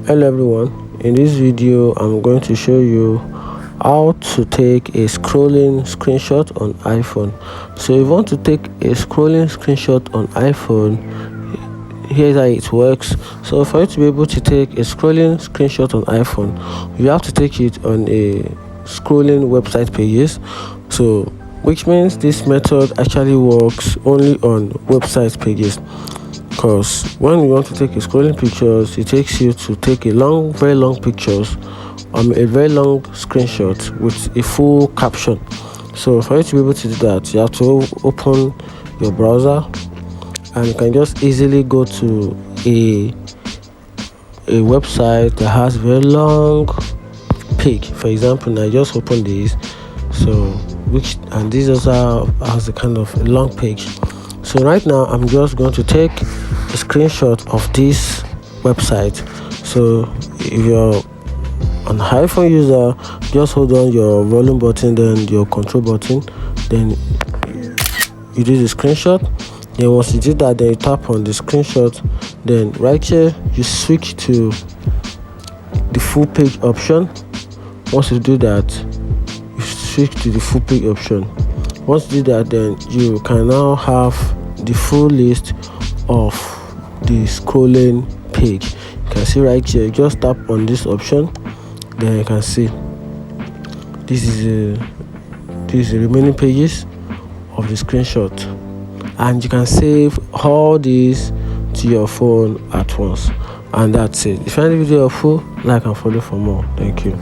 Hello everyone, in this video I'm going to show you how to take a scrolling screenshot on iPhone. So if you want to take a scrolling screenshot on iPhone, here's how it works. So for you to be able to take a scrolling screenshot on iPhone, you have to take it on a scrolling website pages. So which means this method actually works only on website pages, because when you want to take a scrolling pictures, it takes you to take a very long pictures, a very long screenshot with a full caption. So for you to be able to do that, you have to open your browser, and you can just easily go to a website that has very long page. For example, now I just open this, and this also has a kind of a long page. So right now I'm just going to take a screenshot of this website. So if you're an iPhone user, just hold on your volume button, then your control button, then you do the screenshot. Then once you do that, then you tap on the screenshot, then right here you switch to the full page option. Once you do that, you switch to the full page option. Once you do that, then you can now have the full list of the scrolling page. You can see right here, just tap on this option, then you can see this is the remaining pages of the screenshot, and you can save all these to your phone at once. And that's it. If you find the video helpful, like and follow for more. Thank you.